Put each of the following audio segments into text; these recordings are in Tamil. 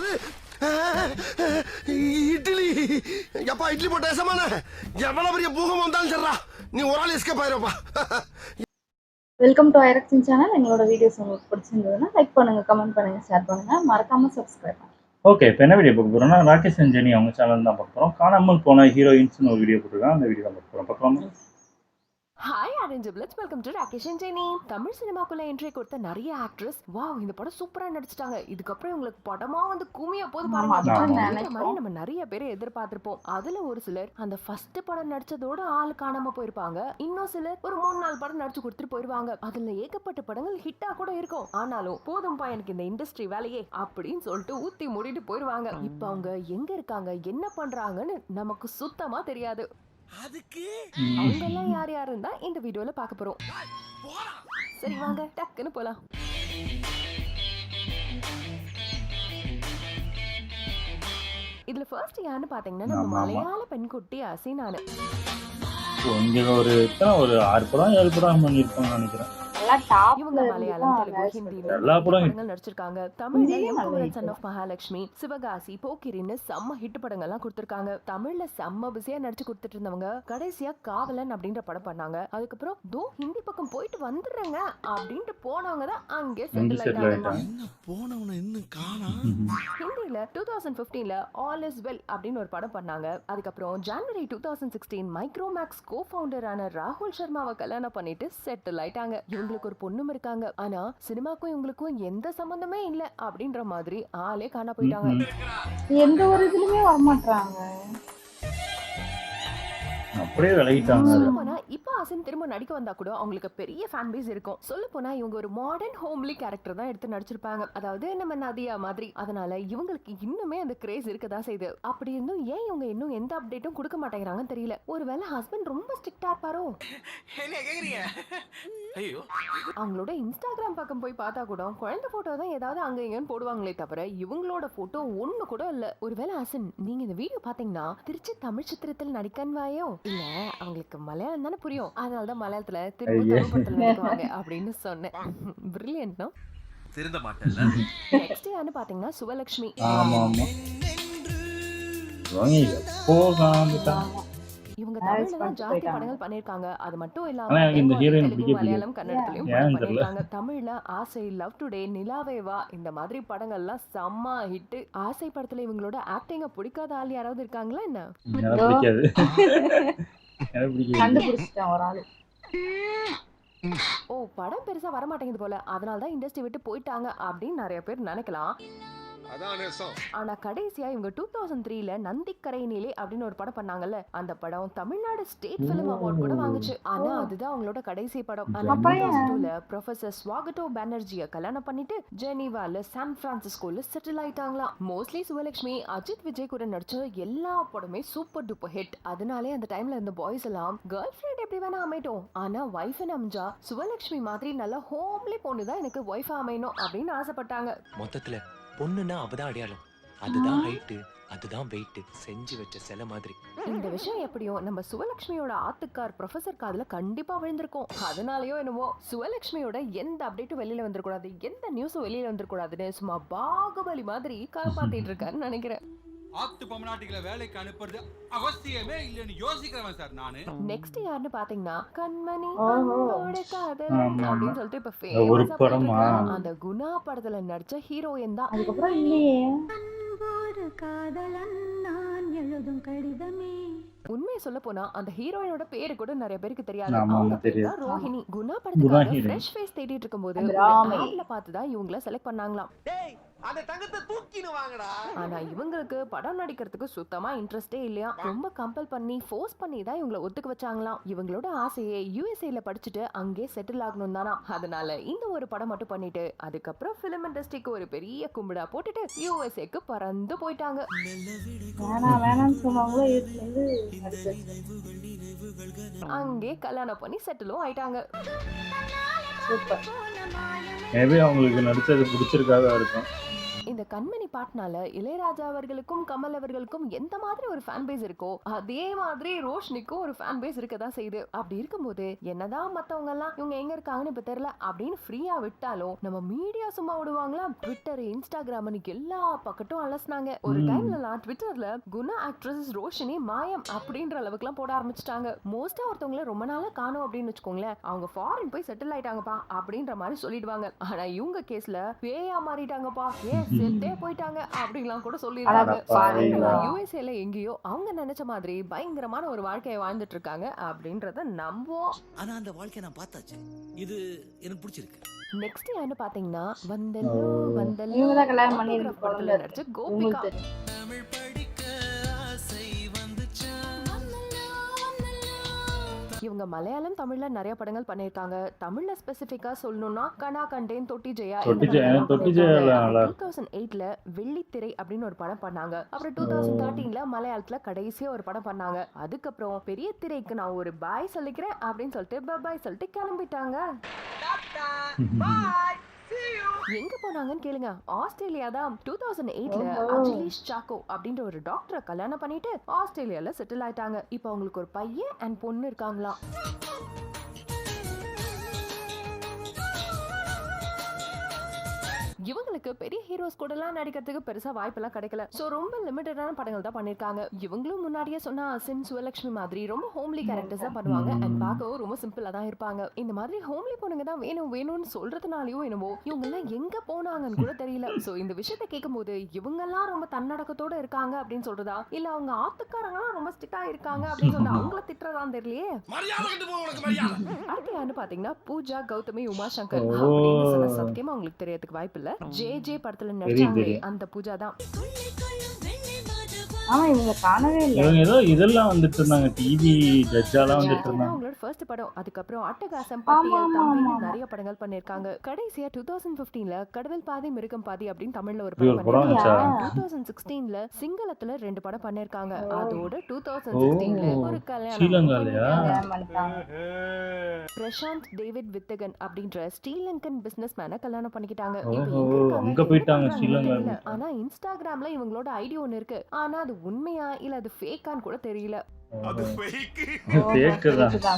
என்னது இட்லி? எப்பா இட்லி போட்ட ஏசமான எவ்வளவு பெரிய பூகம் வந்தாலும் சரிடா, நீ ஒரு ஆள் எஸ்கேப் ஆயிருப்பா. வெல்கம் டு ஐரக்ஷன் சேனல். எங்களோட வீடியோஸ் உங்களுக்கு பிடிச்சிருந்ததுன்னா லைக் பண்ணுங்க, கமெண்ட் பண்ணுங்க, ஷேர் பண்ணுங்க, மறக்காம சப்ஸ்கிரைப் பண்ணுங்க. ஓகே, இப்போ என்ன வீடியோ பார்க்க போகிறோம்னா ராகேஷ் அண்ட் ஜெனி அவங்க சேனல் தான் பார்க்க போகிறோம். காணாமல் போன ஹீரோயின்ஸ்னு ஒரு வீடியோ போட்டுருக்காங்க, அந்த வீடியோ தான் பார்க்க போகிறோம். பார்க்கலாமா? Hi arrangeables, welcome to Rakesh and Jeni. Tamil சினிமாக்குள்ள என்ட்ரி கொடுத்த நிறைய ஆக்ட்ரஸ் வாவ் இந்த படம் சூப்பரா நடிச்சிட்டாங்க, இதுக்கப்புறம் உங்களுக்கு படமா வந்து குமிய போது பாருங்க மாதிரி நம்ம நிறைய பேர் எதிர்பார்த்திருப்போம். அதுல ஒரு சிலர் அந்த ஃபர்ஸ்ட் படம் நடிச்சதோட ஆள் காணாம போயிருப்பாங்க, இன்னும் சிலர் ஒரு 3-4 படம் நடிச்சு கொடுத்துட்டு போயிருவாங்க. அதுல ஏகப்பட்ட படங்கள் ஹிட்டா கூட இருக்கும். ஆனாலும் போதும்பா எனக்கு இந்த இண்டஸ்ட்ரி வேலையே அப்படின்னு சொல்லிட்டு ஊத்தி மூடிட்டு போயிருவாங்க. இப்ப அவங்க எங்க இருக்காங்க, என்ன பண்றாங்கன்னு நமக்கு சுத்தமா தெரியாது. அவங்க எல்லாம் யார் யாருன்னு தான் இந்த வீடியோல பார்க்க போறோம். சரி வாங்க டக்குன்னு போலாம். இதுல ஃபர்ஸ்ட் யாருன்னு பாத்தீங்கன்னா நம்ம மலையாள பெண்குட்டி அசினானு. இங்க ஒரு 6 படம் 7 படம் பண்ணிருப்பாங்கன்னு நினைக்கிறேன். இவங்க மலையாளம், தெலுங்கு, ஹிந்தில எல்லா படங்களும் நடிச்சிருக்காங்க. தமிழ்ல எம்புவரன் சன் ஆஃப் மகாலட்சுமி, சிவகாசி, போக்கிரின்னு செம்ம ஹிட் படங்கள்லாம் கொடுத்திருக்காங்க. தமிழ்ல செம்ம பிஸியா நடிச்சு கொடுத்துட்டு இருந்தவங்க கடைசியா காவலன் அப்படின்ற படம் பண்ணாங்க. அதுக்கப்புறம் தோ ஹிந்தி பக்கம் போயிட்டு வந்துடுறேங்க அப்படின்ட்டு போனவங்க தான் அங்கே செட்டில் ஆயிட்டாங்க. ஹிந்தில 2015ல ஆல் இஸ் வெல் அப்படின்னு ஒரு படம் பண்ணாங்க. அதுக்கப்புறம் ஜனவரி 2016 மைக்ரோமேக்ஸ் கோ ஃபவுண்டரான ராகுல் சர்மாவை கல்யாணம் பண்ணிட்டு செட்டில் ஆயிட்டாங்க. இவங்களுக்கு ஒரு பொண்ணும் இருக்காங்க. ஆனா சினிமாக்கும் இவங்களுக்கும் எந்த சம்பந்தமே இல்ல அப்படின்ற மாதிரி ஆளே காணா போயிட்டாங்க. எந்த ஒரு இதுலயுமே வரமாட்டாங்க, அப்படியே விலகிட்டாங்க. சொல்லப்போனா இப்ப அசின் திரும்ப நடிக்க வந்தா கூட அவங்களுக்கு பெரிய ஃபேன் பேஸ் இருக்கும். சொல்ல போனா இவங்க ஒரு மாடர்ன் ஹோம்லி கேரக்டர் தான் எடுத்து நடிச்சிருப்பாங்க, அதாவது நம்ம நதியா மாதிரி. அதனால இவங்களுக்கு இன்னுமே அந்த கிரேஸ் இருக்கதான் செய்யுது. அப்படி இருந்தும் ஏன் இவங்க இன்னும் எந்த அப்டேட்டும் கொடுக்க மாட்டேங்கிறாங்கன்னு தெரியல. ஒருவேளை ஹஸ்பண்ட் ரொம்ப ஸ்ட்ரிக்டா இருப்பாரோ? அவங்களோட இன்ஸ்டாகிராம் பக்கம் போய் பார்த்தா கூட குழந்தை போட்டோ தான் ஏதாவது அங்க இங்கன்னு போடுவாங்களே தவிர இவங்களோட போட்டோ ஒண்ணு கூட இல்ல. ஒருவேளை அசின் நீங்க இந்த வீடியோ பாத்தீங்கன்னா திருச்சி தமிழ் சித்திரத்தில் நடிக்கன்வாயோ இல்ல அவங்களுக்கு மலையாளம் தானே புரியும், அதனாலதான் மலையாளத்துல திரும்ப நடிக்குவாங்க அப்படின்னு சொன்னேன். Brilliant no? திருந்த மாட்டேன்ல. நெக்ஸ்ட் யாருன்னு பாத்தீங்கன்னா சுவலட்சுமி. ஆமா ஆமா, இவங்க தமிழ்ல தான் ஜாஸ்தி படங்கள் பண்ணிருக்காங்க. அது மட்டும் இல்லாம மலையாளம், கன்னடத்திலயும் பண்ணிருக்காங்க. தமிழ்ல ஆசை, லவ் டுடே, நிலாவேவா இந்த மாதிரி படங்கள்லாம் செம்ம ஹிட். ஆசை படத்துல இவங்களோட ஆக்டிங்க பிடிக்காத ஆள் யாராவது இருக்காங்களா என்ன? கண்டுபிடிச்சிட்டேன் ஒரு ஆளு. ஓ படம் பெருசா வர மாட்டேங்குது போல, அதனாலதான் இண்டஸ்ட்ரி விட்டு போயிட்டாங்க அப்படின்னு நிறைய பேர் நினைக்கலாம். ஆனா கடைசியா இவங்க 2003ல நந்திக்கரையினிலே அப்படின்னு ஒரு படம் பண்ணாங்கல்ல, அந்த படம் தமிழ்நாடு ஸ்டேட் பிலிம் அவார்ட் கூட வாங்குச்சு. ஆனா அதுதான் அவங்களோட கடைசி படம். 2002ல ப்ரொஃபசர் ஸ்வாகட்டோ பானர்ஜிய கல்யாணம் பண்ணிட்டு ஜெனீவால சான் பிரான்சிஸ்கோல செட்டில் ஆயிட்டாங்களாம். மோஸ்ட்லி சுவலட்சுமி அஜித் விஜய் கூட நடிச்ச எல்லா படமே சூப்பர் டூப்பர் ஹிட். அதனாலே அந்த டைம்ல இந்த பாய்ஸ் எல்லாம் கேர்ள் ஃபிரெண்ட் எப்படி வேணா அமையட்டும், ஆனா வைஃப் அமைஞ்சா சுவலட்சுமி மாதிரி நல்ல ஹோம்லி பொண்ணுதான் எனக்கு வைஃப் அமையணும் அப்படின்னு ஆசைப்பட்டாங்க. மொத்தத்துல பொண்ணுன்னா அவதான் அடையாளம், அதுதான் ஹைட், அதுதான் வெயிட், செஞ்சு வச்ச சிலை மாதிரி. இந்த விஷயம் எப்படியும் நம்ம சுவலட்சுமியோட ஆத்துக்கார் ப்ரொஃபசர் காதுல கண்டிப்பா விழுந்திருக்கும். அதனாலயோ என்னவோ சுவலட்சுமியோட எந்த அப்டேட்டும் வெளியில வந்துடக்கூடாது, எந்த நியூஸும் வெளியில வந்துடக்கூடாதுன்னு சும்மா பாகுபலி மாதிரி காப்பாத்திட்டு இருக்காருன்னு நினைக்கிறேன். ஆத்து பொம்னாட்டிகளை வேலைக்கு அனுப்புறது அவசியமே இல்லைன்னு யோசிக்கிறவன் சார் நானு. நெக்ஸ்ட் யாருன்னு பாத்தீங்கன்னா கண்மணி அன்போட காதலன் அப்படின்னு சொல்லிட்டு இப்ப ஒரு ஃபேமஸா படமா? அந்த குணா படத்துல நடிச்ச ஹீரோயின் தான். அதுக்கப்புறம் இல்லையே. உண்மையை சொல்ல போனா அந்த ஹீரோயினோட பேரு கூட நிறைய பேருக்கு தெரியாது. ஆமா, அவங்க பேரு தெரியாது. தான் ரோஹிணி. குணா குணா படத்துக்காக ஹீரோயின். ஃப்ரெஷ் ஃபேஸ் தேடிட்டு இருக்கும்போது ராமே. ஆட்ல பார்த்து தான் இவங்கள செலக்ட் பண்ணாங்களாம். அந்த தங்கத்தை தூக்கினு வாங்கடா. ஆனா இவங்களுக்கு படம் நடிக்கிறதுக்கு சுத்தமா இன்ட்ரெஸ்டே இல்லையா. ரொம்ப கம்பல் பண்ணி ஃபோர்ஸ் பண்ணி தான் இவங்களை ஒத்துக்க வச்சாங்களாம். இவங்களோட ஆசையே யூஎஸ்ஏல படிச்சுட்டு அங்கே செட்டில் ஆகணும் தானா. அதனால இந்த ஒரு படம் மட்டும் பண்ணிட்டு அதுக்கப்புறம் பிலிம் இண்டஸ்ட்ரிக்கு ஒரு பெரிய கும்பிடா போட்டுட்டு யூஎஸ்ஏக்கு பறந்து போயிட்டாங்க. வேணாம்னு சொன்னாங்களோ அங்கே கல்யாணம் பண்ணி செட்டிலும் ஆயிட்டாங்க. சூப்பர். மேபி அவங்களுக்கு நடிச்சது பிடிச்சிருக்காக இருக்கும். இந்த கண்மணி பாட்னால இளையராஜா அவர்களுக்கும் கமல் அவர்களுக்கும் எந்த மாதிரி ஒரு ஃபேன் பேஸ் இருக்கோ அதே மாதிரி ரோஷினிக்கும் ஒரு ஃபேன் பேஸ் இருக்கதான் செய்யுது. அப்படி இருக்கும்போது என்னதான் மத்தவங்க எல்லாம் இவங்க எங்க இருக்காங்கன்னு இப்ப தெரியல அப்படின்னு ஃப்ரீயா விட்டாலும் நம்ம மீடியா சும்மா விடுவாங்களா? ட்விட்டர், இன்ஸ்டாகிராம்னு எல்லா பக்கட்டும் அலசினாங்க. ஒரு டைம்லலாம் ட்விட்டர்ல குணா ஆக்ட்ரஸ் ரோஷினி மாயம் அப்படின்ற அளவுக்கு எல்லாம் போட ஆரம்பிச்சிட்டாங்க. மோஸ்டா ஒருத்தவங்கள ரொம்ப நாளா காணோம் அப்படின்னு வச்சுக்கோங்களேன், அவங்க ஃபாரின் போய் செட்டில் ஆயிட்டாங்கப்பா அப்படின்ற மாதிரி சொல்லிடுவாங்க. ஆனா இவங்க கேஸ்ல பேயா மாறிட்டாங்கப்பா, செத்தே போயிட்டாங்க அப்படின்லாம் கூட சொல்லிருக்காங்க. யுஎஸ்ஏல எங்கேயோ அவங்க நினைச்ச மாதிரி பயங்கரமான ஒரு வாழ்க்கையை வாழ்ந்துட்டு இருக்காங்க அப்படின்றத நம்புவோம். ஆனா அந்த வாழ்க்கையை நான் பார்த்தாச்சு, இது எனக்கு பிடிச்சிருக்கு. நெக்ஸ்ட் யாருன்னு பாத்தீங்கன்னா வந்தல்லோ வந்தல்லோ இவங்க தான் கல்யாணம் பண்ணிருக்கு படத்துல நடிச்ச கோபிகா. தமிழ் படிக்க ஆசை வந்துச்சா. இவங்க மலையாளம், தமிழ்ல நிறைய படங்கள் பண்ணிருக்காங்க. தமிழ்ல ஸ்பெசிபிக்கா சொல்லணும்னா கனா கண்டேன், தொட்டி ஜெயா. 2008ல வெள்ளித்திரை அப்படின்னு ஒரு படம் பண்ணாங்க. அப்புறம் 2013ல மலையாளத்துல கடைசியா ஒரு படம் பண்ணாங்க. அதுக்கப்புறம் பெரிய திரைக்கு நான் ஒரு பாய் சொல்லிக்கிறேன் அப்படின்னு சொல்லிட்டு பாய் சொல்லிட்டு கிளம்பிட்டாங்க. எங்க போனாங்கன்னு கேளுங்க, ஆஸ்திரேலியா தான். 2008ல அஜிலிஷ் சாக்கோ அப்படின்ற ஒரு டாக்டரை கல்யாணம் பண்ணிட்டு ஆஸ்திரேலியால செட்டில் ஆயிட்டாங்க. இப்போ அவங்களுக்கு ஒரு பையன் அண்ட் பொண்ணு இருக்காங்களாம். இவங்களுக்கு பெரிய ஹீரோஸ் கூட எல்லாம் நடிக்கிறதுக்கு பெருசா வாய்ப்பெல்லாம் கிடைக்கல. சோ ரொம்ப லிமிட்டடான படங்கள் தான் பண்ணிருக்காங்க. இவங்களும் முன்னாடியே சொன்னா சின் சுவலட்சுமி மாதிரி ரொம்ப ஹோம்லி கேரக்டர்ஸ் தான் பண்ணுவாங்க. அண்ட் பார்க்கவும் ரொம்ப சிம்பிளா தான் இருப்பாங்க. இந்த மாதிரி ஹோம்லி பொண்ணுங்க தான் வேணும் வேணும்னு சொல்றதுனாலயோ என்னவோ இவங்க எல்லாம் எங்க போனாங்கன்னு கூட தெரியல. சோ இந்த விஷயத்த கேட்கும் போது இவங்க எல்லாம் ரொம்ப தன்னடக்கத்தோட இருக்காங்க அப்படின்னு சொல்றதா, இல்ல அவங்க ஆத்துக்காரங்க எல்லாம் ரொம்ப ஸ்ட்ரிக்டா இருக்காங்க அப்படின்னு சொல்லிட்டு அவங்கள திட்டுறதான் தெரியலையே. அடுத்து யாருன்னு பாத்தீங்கன்னா பூஜா கௌதமி உமாசங்கர் அப்படின்னு சொன்ன சத்தியமா அவங்களுக்கு தெரியறதுக்கு வாய்ப்பு இல்ல. ஜே படத்துல நடிச்சாங்களே அந்த பூஜா தான். ஆமா இவங்க காணவே இல்ல. இவங்க ஏதோ இதெல்லாம் வந்துட்டு இருந்தாங்க, டிவி ஜட்ஜாலாம் வந்துட்டு இருந்தாங்க. அவங்களோட ஃபர்ஸ்ட் படம். அதுக்கப்புறம் அட்டகாசம், பட்டியல், தம்பின்னு நிறைய படங்கள் பண்ணிருக்காங்க. கடைசியா 2015ல கடவுள் பாதி மிருகம் பாதி அப்படின்னு தமிழ்ல ஒரு படம் பண்ணிருக்காங்க. 2016ல சிங்களத்துல 2 படம் பண்ணிருக்காங்க. அதோட 2016ல ஒரு கல்யாணம் பண்ணிருக்காங்க. பிரசாந்த் டேவிட் வித்தகன் அப்படின்ற ஸ்ரீலங்கன் பிசினஸ் மேனை கல்யாணம் பண்ணிக்கிட்டாங்க. அங்க போயிட்டாங்க ஸ்ரீலங்கா. ஆனா இன்ஸ்டாகிராம்ல இவங்களோட ஐடி ஒன்னு இருக்கு. ஆனா அது உண்மையா இல்ல அது ஃபேக்கான்னு கூட தெரியல. அது ஃபேக்.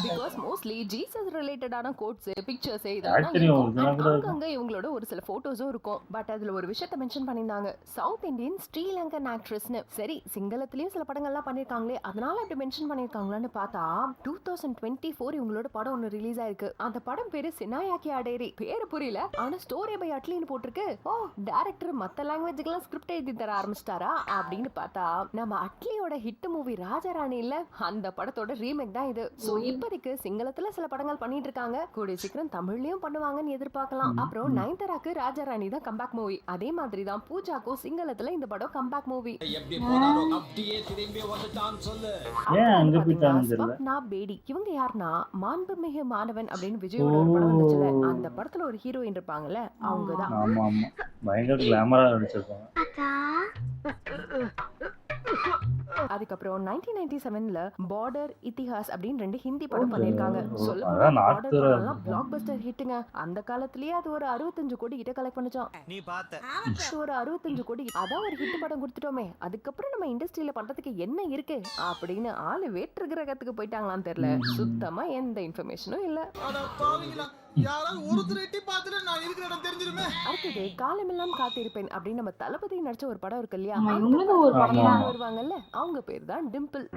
Because mostly Jesus ரிலேட்டடான கோட்ஸ், பிக்சர்ஸ் இதெல்லாம் இவங்களோட ஒரு சில போட்டோஸும் இருக்கும். பட் அதுல ஒரு விஷயத்தை மென்ஷன் பண்ணிருந்தாங்க, சவுத் இந்தியன் ஸ்ரீலங்கன் ஆக்ட்ரஸ்னு. சரி சிங்களத்திலயும் சில படங்கள்லாம் பண்ணிருக்காங்களே, அதனால இப்படி மென்ஷன் பண்ணிருக்காங்களான்னு பார்த்தா 2024 இவங்களோட படம் ஒன்னு ரிலீஸ் ஆயிருக்கு. அந்த படம் பேரு சினாயாக்கி அடேரி. பேரு புரியல, ஆனா ஸ்டோரி பை அட்லின்னு போட்டிருக்கு. ஓ டைரக்டர் மத்த லாங்குவேஜ்க்கெல்லாம் ஸ்கிரிப்ட் எழுதி தர ஆரம்பிச்சிட்டாரா அப்படின்னு பார்த்தா நம்ம அட்லியோட ஹிட் மூவி ராஜராணி இல்ல, அந்த படத்தோட ரீமேக் தான் இது. சோ இப்போதைக்கு சிங்களத்துல சில படங்கள் பண்ணிட்டு இருக்காங்க. கூடிய சீக்கிரம் தமிழ்லயும் பண்ணுவாங்கன்னு எதிர்பார்க்கலாம். அப்புறம் நயன்தாராக்கு ராஜாராணி தான் கம்பேக் மூவி. அதே மாதிரி தான் பூஜாக்கும் சிங்களத்துல இந்த படம் கம்பேக் மூவி. பேடி இவங்க யாருன்னா மாண்புமிகு மாணவன் அப்படின்னு விஜயோட ஒரு படம் வந்துச்சுல, அந்த படத்துல ஒரு ஹீரோயின் இருப்பாங்கல்ல, அவங்கதான். ஆமா ஆமா பயங்கர கிளாமரா நடிச்சிருப்பாங்க. அதுக்கப்புறம் 1997ல பார்டர், இத்திஹாஸ் அப்படின்னு 2 ஹிந்தி படம் பண்ணிருக்காங்க. சொல்ல பிளாக் பஸ்டர் ஹிட்டுங்க. அந்த காலத்திலேயே அது ஒரு 65 கோடி கிட்ட கலெக்ட் பண்ணிச்சோம். நீ பார்த்த ஒரு 65 கோடி, அதான் ஒரு ஹிட் படம் கொடுத்துட்டோமே, அதுக்கப்புறம் நம்ம இண்டஸ்ட்ரியில பண்றதுக்கு என்ன இருக்கு அப்படின்னு ஆளு வேற்று கிரகத்துக்கு போயிட்டாங்களான்னு தெரியல. சுத்தமா எந்த இன்ஃபர்மேஷனும் இல்ல. அடுத்தது காலமெல்லாம் காத்திருப்பேன் அப்படின்னு நம்ம தளபதி நடிச்ச ஒரு படம் இருக்கு இல்லையா, வருவாங்கல்ல, அவங்க பேர் தான் டிம்பிள்.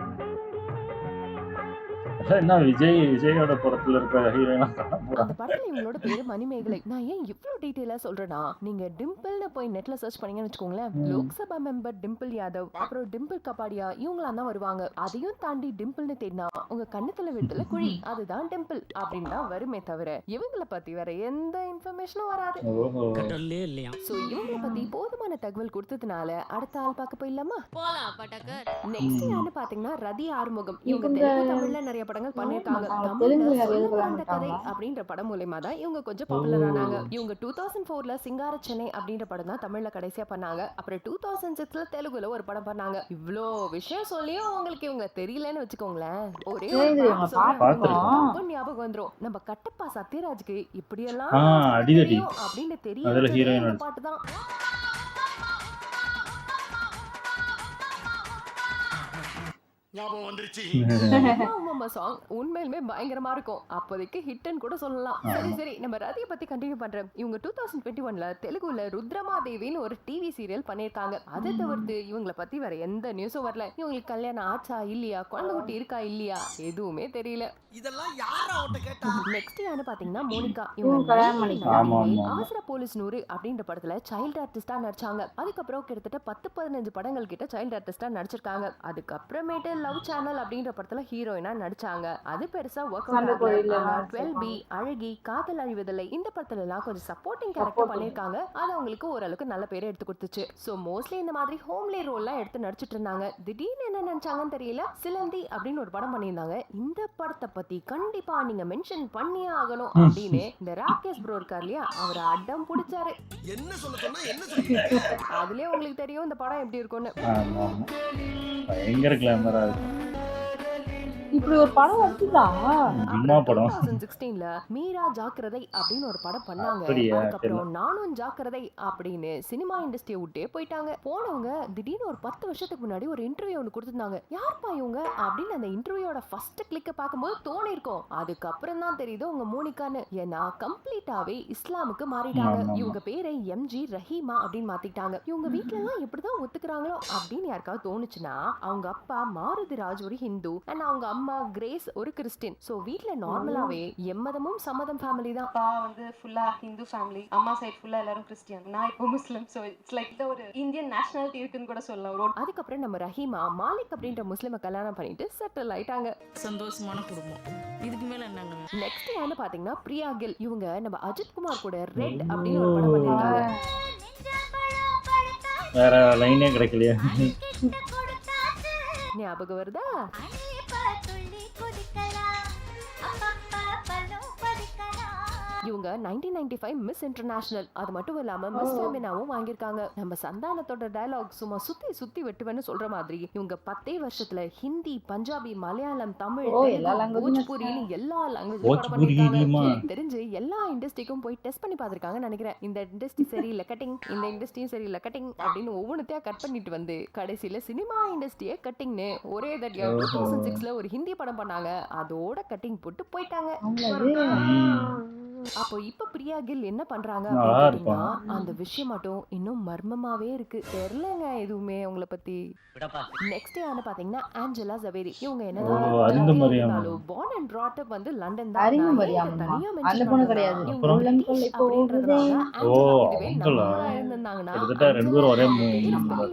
என்ன விஜயோட படத்துல இருக்க ஹீரோயினா அந்த படத்துல இவங்களோட பேரு மணிமேகலை. நான் ஏன் இவ்ளோ டீடைலா சொல்றேன்னா, நீங்க டிம்பிள்னு போய் நெட்ல சர்ச் பண்ணீங்கன்னு வெச்சுக்கோங்களேன், லோக்சபா மெம்பர் டிம்பிள் யாதவ், அப்புறம் டிம்பிள் கபாடியா இவங்கலாம் தான் வருவாங்க. அதையும் தாண்டி டிம்பிள்னு தேடினா உங்க கண்ணத்துல விடுதல குழி, அதுதான் டிம்பிள் அப்படின்னு தான் வருமே தவிர இவங்கள பத்தி வேற எந்த இன்ஃபர்மேஷனும் வராது. சோ இவங்கள பத்தி போதுமான தகவல் கொடுத்ததுனால அடுத்த ஆள் பார்க்க போயிடலாமா? நெக்ஸ்ட் யாருன்னு பாத்தீங்கன்னா ரதி ஆறுமுகம். இவங்க தெலுங்கு தமிழ்ல நிறைய படங்கள் பண்ணிருக்காங்க. தமிழ்ல கதை அப்படின்ற படம் மூலமா தான் இவங்க கொஞ்சம் பாப்புலர் ஆனாங்க. இவங்க 2004ல சிங்கார சென்னை அப்படின்ற படம் தான் தமிழ்ல கடைசியா பண்ணாங்க. அப்புறம் 2006ல தெலுங்குல ஒரு படம் பண்ணாங்க. இவ்ளோ விஷயம் சொல்லியும் உங்களுக்கு இவங்க தெரியலன்னு வச்சுக்கோங்களேன். ஒரே ஞாபகம் வந்துரும், நம்ம கட்டப்பா சத்யராஜ்க்கு இப்படி எல்லாம் அப்படின்னு தெரியும் பாட்டு தான். ஞாபகம் வந்துருச்சு. அம்மா சாங் உண்மையிலுமே பயங்கரமா இருக்கும். அப்போதைக்கு ஹிட்னு கூட சொல்லலாம். சரி நம்ம ரதியை பத்தி கண்டினியூ பண்றேன். இவங்க 2021ல தெலுங்குல ருத்ரமாதேவின்னு ஒரு டிவி சீரியல் பண்ணிருக்காங்க. அதை தவிர்த்து இவங்களை பத்தி வேற எந்த நியூஸும் வரல. இவங்களுக்கு கல்யாணம் ஆச்சா இல்லையா, குழந்தை குட்டி இருக்கா இல்லையா, எதுவுமே தெரியல. இதெல்லாம் யாரா உன்கிட்ட கேட்டா? நெக்ஸ்ட் யாரு பாத்தீங்கன்னா மோனிகா. இவங்க கல்யாணம் பண்ணிக்கலாம். அவசர போலீஸ் 100 அப்படின்ற படத்துல சைல்ட் ஆர்டிஸ்டா நடிச்சாங்க. அதுக்கப்புறம் கிட்டத்தட்ட 10-15 படங்கள் கிட்ட சைல்ட் ஆர்டிஸ்டா நடிச்சிருக்காங்க. அதுக்கப்புறமேட்டு லவ் சேனல் அப்படின்ற படத்துல ஹீரோயினா நடிச்சாங்க. அது பெருசா ஒர்க் அவுட் ஆகல. 12B, அழகி, காதல் அழிவதில்லை இந்த படத்துல எல்லாம் கொஞ்சம் சப்போர்ட்டிங் கேரக்டர் பண்ணிருக்காங்க. அது அவங்களுக்கு ஓரளவுக்கு நல்ல பேரை எடுத்து கொடுத்துச்சு. சோ மோஸ்ட்லி இந்த மாதிரி ஹோம்லி ரோல்லாம் எடுத்து நடிச்சிட்டு இருந்தாங்க. திடீர்னு என்ன நினைச்சாங்கன்னு தெரியல, சிலந்தி அப்படின்னு ஒரு படம் பண்ணியிருந்தாங்க. இந்த படத்தை பத்தி கண்டிப்பா நீங்க மென்ஷன் பண்ணியே ஆகணும் அப்படின்னு இந்த ராகேஷ் ப்ரோ இருக்கார் இல்லையா, அவர் அடம் பிடிச்சாரு. என்ன சொல்ல சொன்னா என்ன சொல்றீங்க? அதுலயே உங்களுக்கு தெரியும் இந்த படம் எப்படி இருக்கும்னு. பயங்கர கிளாமரா இருக்கும். இப்படி ஒரு படம் வந்துதா? அம்மா படம் 2016ல மீரா ஜாக்கிரதை அப்படின்னு ஒரு படம் பண்ணாங்க. அதுக்கப்புறம் நானும் ஜாக்கிரதை அப்படின்னு சினிமா இண்டஸ்ட்ரியை விட்டே போயிட்டாங்க. போனவங்க திடீர்னு ஒரு 10 வருஷத்துக்கு முன்னாடி ஒரு இன்டர்வியூ ஒன்று கொடுத்துருந்தாங்க. யார்ப்பா இவங்க அப்படின்னு அந்த இன்டர்வியூட ஃபர்ஸ்ட் கிளிக்க பார்க்கும்போது தோணி இருக்கும். அதுக்கப்புறம் தான் தெரியுது உங்க மோனிகான்னு. ஏன்னா கம்ப்ளீட்டாவே இஸ்லாமுக்கு மாறிட்டாங்க. இவங்க பேரை எம்ஜி ரஹீமா அப்படின்னு மாத்திட்டாங்க. இவங்க வீட்டுல எல்லாம் எப்படிதான் ஒத்துக்குறாங்களோ அப்படின்னு யாருக்காவது தோணுச்சுன்னா, அவங்க அப்பா மாருதி ராஜ் ஒரு ஹிந்து அண்ட் அவங்க அம்மா கிரேஸ் ஒரு கிறிஸ்டியன். சோ வீட்ல நார்மலாவே எம்மதமும் சம்மதம் ஃபேமிலி தான். அப்பா வந்து ஃபுல்லா ஹிந்து ஃபேமிலி, அம்மா சைடு ஃபுல்லா எல்லாரும் கிறிஸ்டியன், நான் இப்போ முஸ்லிம். சோ இட்ஸ் லைக் ஒரு இந்தியன் நேஷனாலிட்டி இருக்குன்னு கூட சொல்லலாம். அதுக்கப்புறம் நம்ம ரஹீமா மாலிக் அப்படின்ற முஸ்லிமை கல்யாணம் பண்ணிட்டு செட்டில் ஆயிட்டாங்க. சந்தோஷமான குடும்பம், இதுக்கு மேல என்னங்க? நெக்ஸ்ட் யாரு பாத்தீங்கன்னா பிரியா கில். இவங்க நம்ம அஜித் குமார் கூட ரெட் அப்படின்னு ஒரு படம் பண்ணிருக்காங்க. வேற லைனே கிடைக்கலையா? ஞாபகம் வருதா? இவங்க 1995 மிஸ் இன்டர்நேஷனல், அது மட்டும் இல்லாம மிஸ் ஃபெமினாவும் வாங்கியிருக்காங்க. நம்ம சந்தானத்தோட டயலாக் சும்மா சுத்தி சுத்தி வெட்டுவேன்னு சொல்ற மாதிரி இவங்க 10 வருஷத்துல ஹிந்தி, பஞ்சாபி, மலையாளம், தமிழ், போஜ்பூரின்னு எல்லா லாங்குவேஜ் தெரிஞ்சு எல்லா இண்டஸ்ட்ரிக்கும் போய் டெஸ்ட் பண்ணி பார்த்திருக்காங்கன்னு நினைக்கிறேன். இந்த இண்டஸ்ட்ரி சரியில்லை கட்டிங், இந்த இண்டஸ்ட்ரியும் சரியில்லை கட்டிங் அப்படின்னு ஒவ்வொன்றுத்தையா கட் பண்ணிட்டு வந்து கடைசியில சினிமா இண்டஸ்ட்ரியே கட்டிங்னு ஒரே தடியா 2006ல ஒரு ஹிந்தி படம் பண்ணாங்க. அதோட கட்டிங் போட்டு போயிட்டாங்க. அப்போ இப்ப பிரியா கில் என்ன பண்றாங்க அப்படின்னா, அந்த விஷயம் மட்டும் இன்னும் மர்மமாவே இருக்கு. தெரியலங்க எதுவுமே உங்களை பத்தி. நெக்ஸ்ட் யாரு பாத்தீங்கன்னா ஆஞ்சலா ஜவேரி. இவங்க என்னதான் born and brought up வந்து லண்டன் தான். அந்த பொண்ணு கிடையாது.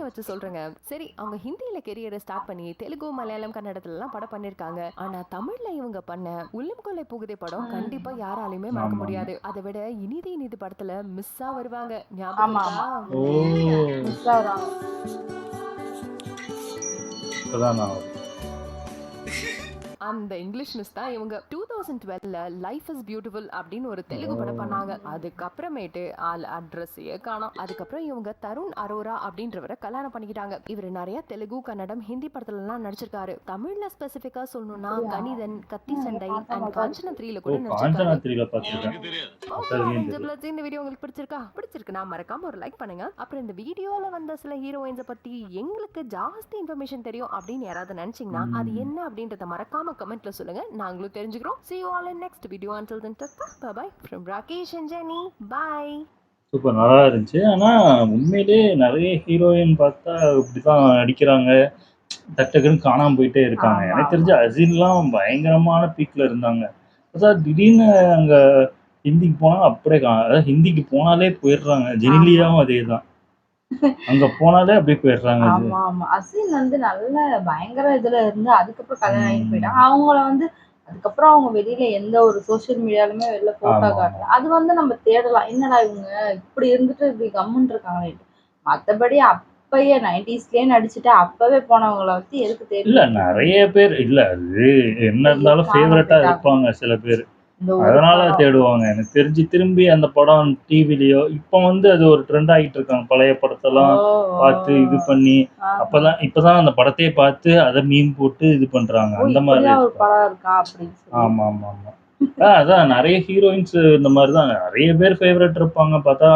வச்சு சொல்றேங்க. சரி, அவங்க ஹிந்தியில கெரியரை ஸ்டார்ட் பண்ணி தெலுங்கு, மலையாளம், கன்னடத்துல எல்லாம் படம் பண்ணிருக்காங்க. ஆனா தமிழ்ல இவங்க பண்ண உள்ளம் கொள்ளை புகுதே படம் கண்டிப்பா யாராலையுமே மறக்க முடியாது. அதை விட இனிதி இனிது படத்துல மிஸ்ஸா வருவாங்க. ஞாபகம் அந்த இங்கிலீஷ் மிஸ் தான் இவங்க. 2012ல லைஃப் இஸ் பியூட்டிஃபுல் அப்படின்னு ஒரு தெலுங்கு படம் பண்ணாங்க. அதுக்கப்புறமேட்டு ஆள் அட்ரஸையே காணோம். அதுக்கப்புறம் இவங்க தருண் அரோரா அப்படின்றவரை கல்யாணம் பண்ணிக்கிட்டாங்க. இவர் நிறைய தெலுங்கு, கன்னடம், ஹிந்தி படத்துல எல்லாம் நடிச்சிருக்காரு. தமிழ்ல ஸ்பெசிபிக்கா சொல்லணும்னா கணிதன், கத்தி சண்டை அண்ட் காஞ்சனா 3ல கூட நடிச்சிருக்காரு. இந்த வீடியோ உங்களுக்கு பிடிச்சிருக்குன்னா மறக்காம ஒரு லைக் பண்ணுங்க. அப்புறம் இந்த வீடியோல வந்த சில ஹீரோயின்ஸை பத்தி எங்களுக்கு ஜாஸ்தி இன்ஃபர்மேஷன் தெரியும் அப்படின்னு யாராவது நினைச்சீங்கன்னா அது என்ன அப்படின்றத மறக்காம கமெண்ட்ல சொல்லுங்க, நாங்களும் தெரிஞ்சுக்கிறோம். See you all in next video. Until then, bye bye from Rakesh and Jenny. Bye. Super, நல்லா இருந்துச்சு. ஆனால் உண்மையிலே நிறைய ஹீரோயின் பார்த்தா இப்படிதான் நடிக்கிறாங்க, டக்குன்னு காணாமல் போயிட்டே இருக்காங்க. எனக்கு தெரிஞ்ச அசின்லாம் பயங்கரமான பீக்கில் இருந்தாங்க. அதாவது திடீர்னு அங்கே ஹிந்திக்கு போனால் அப்படியே அதாவது ஹிந்திக்கு போனாலே போயிடுறாங்க. ஜெனிலியாவும் அதே தான், அங்க போனாலே அப்படியே போயிடுறாங்க. ஆமா ஆமா, அசின் வந்து நல்ல பயங்கர இதுல இருந்து அதுக்கப்புறம் கல்யாணம் ஆகிட்டு போயிட்டாங்க. அவங்கள வந்து அதுக்கப்புறம் அவங்க வெளியில எந்த ஒரு சோசியல் மீடியாலுமே வெளில போட்டோ காட்டல. அது வந்து நம்ம தேடலாம், என்னடா இவங்க இப்படி இருந்துட்டு இப்படி கம்முன்னு இருக்காங்களே. மத்தபடி அப்பயே 90ஸ்லயே நடிச்சுட்டு அப்பவே போனவங்களை வந்து எதுக்கு தெரியல. இல்ல நிறைய பேர் இல்ல, அது என்ன இருந்தாலும் ஃபேவரட்டா இருப்பாங்க சில பேர், அதனால தேடுவாங்க. எனக்கு தெரிஞ்சு திரும்பி அந்த படம் டிவிலயோ இப்போ வந்து அது ஒரு ட்ரெண்ட் ஆகிட்டு இருக்காங்க. பழைய படத்தெல்லாம் பார்த்து இது பண்ணி இப்பதான் அந்த படத்தையே பார்த்து அதை மீன் போட்டு இது பண்றாங்க. அந்த மாதிரி ஆமா ஆமா ஆமா. அதான் நிறைய ஹீரோயின்ஸ் இந்த மாதிரிதான் நிறைய பேர் ஃபேவரட் இருப்பாங்க. பார்த்தா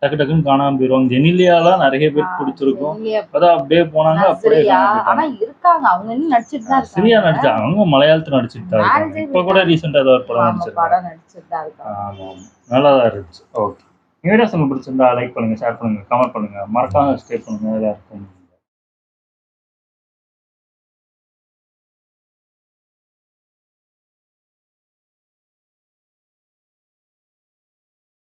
டக்கு டக்குன்னு காணாம போயிடுவாங்க. ஜெனிலியாலாம் நிறைய பேருக்கு பிடிச்சிருக்கும். ஜெனிலியா, அதான் அப்படியே போனாங்க, அப்படியே நஸ்ரியா, காணாம ஆனா போயிட்டாங்க. இருக்காங்க, அவங்க இன்னும் நடிச்சிட்டு தான் சிரியா இருக்காங்க. நடிச்சாங்க, அவங்க மலையாளத்துல நடிச்சிட்டு தான் இருக்காங்க. மேரேஜே இப்ப கூட ரீசெண்டா ஏதோ ஒரு படம் ஆமா, நடிச்சிருக்காங்க. படம் நடிச்சிட்டு தான் இருக்காங்க. ஆமா ஆமா, நல்லா தான் இருந்துச்சு. ஓகே, வீடியோஸ் உங்களுக்கு பிடிச்சிருந்தா லைக் பண்ணுங்க, ஷேர் பண்ணுங்க, கமெண்ட் பண்ணுங்க, மறக்காம சப்ஸ்கிரைப் பண்ணுங்க. எல்லாருக்கும்